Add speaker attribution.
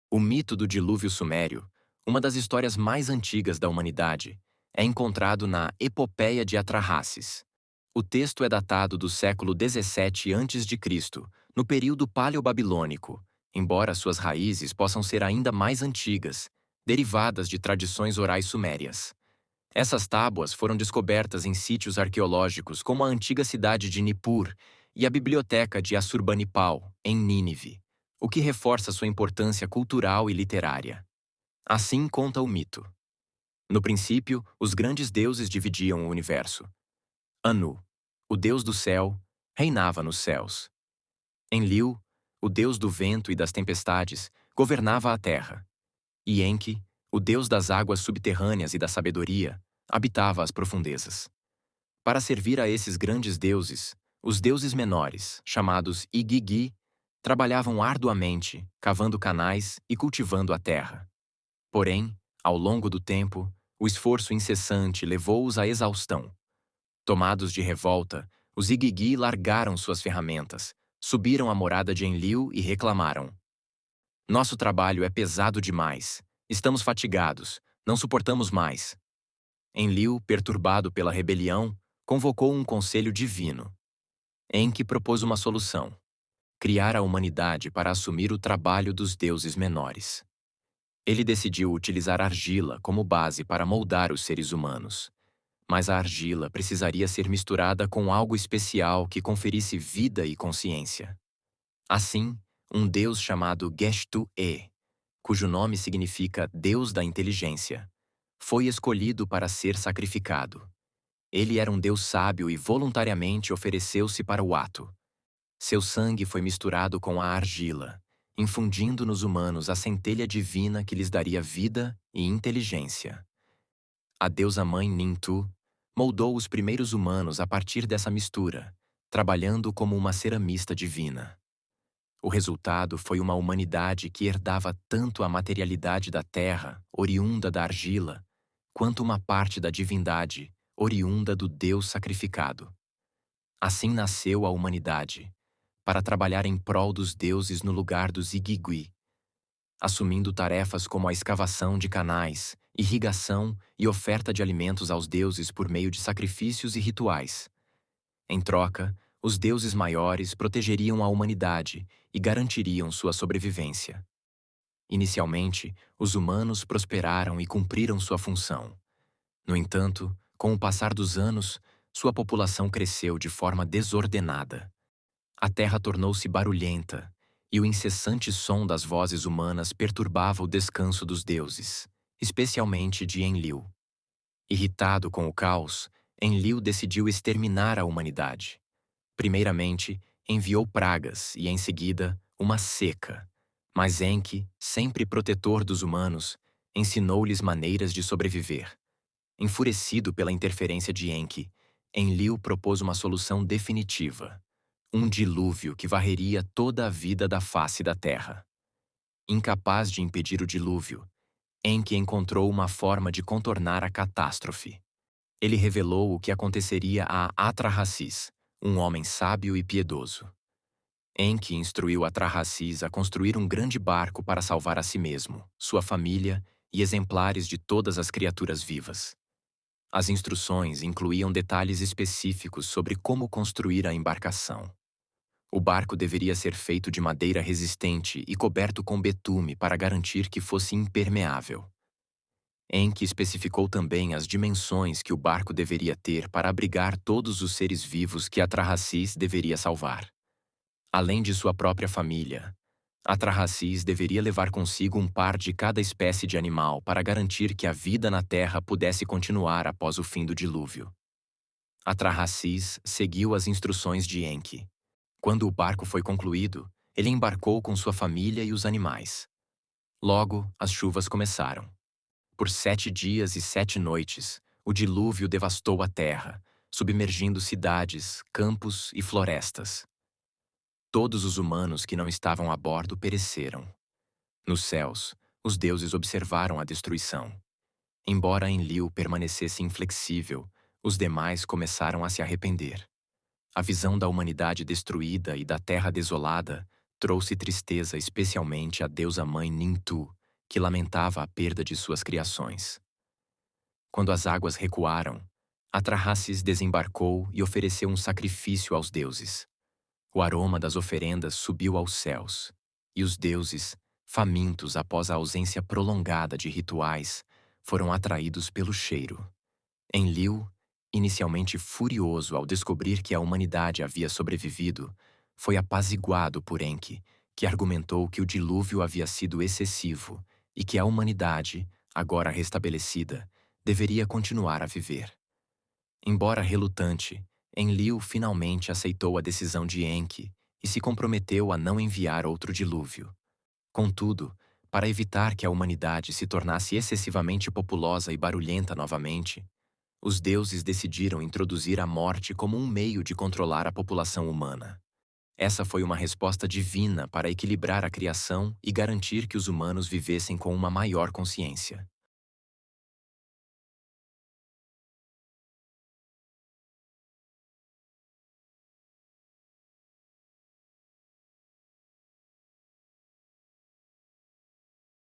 Speaker 1: O mito do dilúvio sumério, uma das histórias mais antigas da humanidade, é encontrado na Epopeia de Atrahasis. O texto é datado do século 17 a.C., no período paleobabilônico, embora suas raízes possam ser ainda mais antigas, derivadas de tradições orais sumérias. Essas tábuas foram descobertas em sítios arqueológicos como a antiga cidade de Nippur e a biblioteca de Assurbanipal, em Nínive, o que reforça sua importância cultural e literária. Assim conta o mito. No princípio, os grandes deuses dividiam o universo. Anu, o deus do céu, reinava nos céus. Enlil, o deus do vento e das tempestades, governava a terra. E Enki, o deus das águas subterrâneas e da sabedoria, habitava as profundezas. Para servir a esses grandes deuses, os deuses menores, chamados Igigi, trabalhavam arduamente, cavando canais e cultivando a terra. Porém, ao longo do tempo, o esforço incessante levou-os à exaustão. Tomados de revolta, os Igigi largaram suas ferramentas, subiram à morada de Enlil e reclamaram: Nosso trabalho é pesado demais. Estamos fatigados. Não suportamos mais. Enlil, perturbado pela rebelião, convocou um conselho divino. Enki propôs uma solução: criar a humanidade para assumir o trabalho dos deuses menores. Ele decidiu utilizar argila como base para moldar os seres humanos. Mas a argila precisaria ser misturada com algo especial que conferisse vida e consciência. Assim, um deus chamado Geshtu-e, cujo nome significa Deus da Inteligência, foi escolhido para ser sacrificado. Ele era um deus sábio e voluntariamente ofereceu-se para o ato. Seu sangue foi misturado com a argila, infundindo nos humanos a centelha divina que lhes daria vida e inteligência. A deusa-mãe Nintu moldou os primeiros humanos a partir dessa mistura, trabalhando como uma ceramista divina. O resultado foi uma humanidade que herdava tanto a materialidade da terra, oriunda da argila, quanto uma parte da divindade, oriunda do Deus sacrificado. Assim nasceu a humanidade, para trabalhar em prol dos deuses no lugar dos Igigui, assumindo tarefas como a escavação de canais, irrigação e oferta de alimentos aos deuses por meio de sacrifícios e rituais. Em troca, os deuses maiores protegeriam a humanidade e garantiriam sua sobrevivência. Inicialmente, os humanos prosperaram e cumpriram sua função. No entanto, com o passar dos anos, sua população cresceu de forma desordenada. A terra tornou-se barulhenta, e o incessante som das vozes humanas perturbava o descanso dos deuses, especialmente de Enlil. Irritado com o caos, Enlil decidiu exterminar a humanidade. Primeiramente, enviou pragas e, em seguida, uma seca. Mas Enki, sempre protetor dos humanos, ensinou-lhes maneiras de sobreviver. Enfurecido pela interferência de Enki, Enlil propôs uma solução definitiva: um dilúvio que varreria toda a vida da face da terra. Incapaz de impedir o dilúvio, Enki encontrou uma forma de contornar a catástrofe. Ele revelou o que aconteceria a Atrahasis, um homem sábio e piedoso. Enki instruiu Atrahasis a construir um grande barco para salvar a si mesmo, sua família e exemplares de todas as criaturas vivas. As instruções incluíam detalhes específicos sobre como construir a embarcação. O barco deveria ser feito de madeira resistente e coberto com betume para garantir que fosse impermeável. Enki especificou também as dimensões que o barco deveria ter para abrigar todos os seres vivos que Atrahasis deveria salvar. Além de sua própria família, Atrahasis deveria levar consigo um par de cada espécie de animal para garantir que a vida na Terra pudesse continuar após o fim do dilúvio. Atrahasis seguiu as instruções de Enki. Quando o barco foi concluído, ele embarcou com sua família e os animais. Logo, as chuvas começaram. Por 7 dias e 7 noites, o dilúvio devastou a terra, submergindo cidades, campos e florestas. Todos os humanos que não estavam a bordo pereceram. Nos céus, os deuses observaram a destruição. Embora Enlil permanecesse inflexível, os demais começaram a se arrepender. A visão da humanidade destruída e da terra desolada Trouxe tristeza especialmente à deusa-mãe Nintu, que lamentava a perda de suas criações. Quando as águas recuaram, Atrahasis desembarcou e ofereceu um sacrifício aos deuses. O aroma das oferendas subiu aos céus, e os deuses, famintos após a ausência prolongada de rituais, foram atraídos pelo cheiro. Enlil, inicialmente furioso ao descobrir que a humanidade havia sobrevivido, foi apaziguado por Enki, que argumentou que o dilúvio havia sido excessivo e que a humanidade, agora restabelecida, deveria continuar a viver. Embora relutante, Enlil finalmente aceitou a decisão de Enki e se comprometeu a não enviar outro dilúvio. Contudo, para evitar que a humanidade se tornasse excessivamente populosa e barulhenta novamente, os deuses decidiram introduzir a morte como um meio de controlar a população humana. Essa foi uma resposta divina para equilibrar a criação e garantir que os humanos vivessem com uma maior consciência.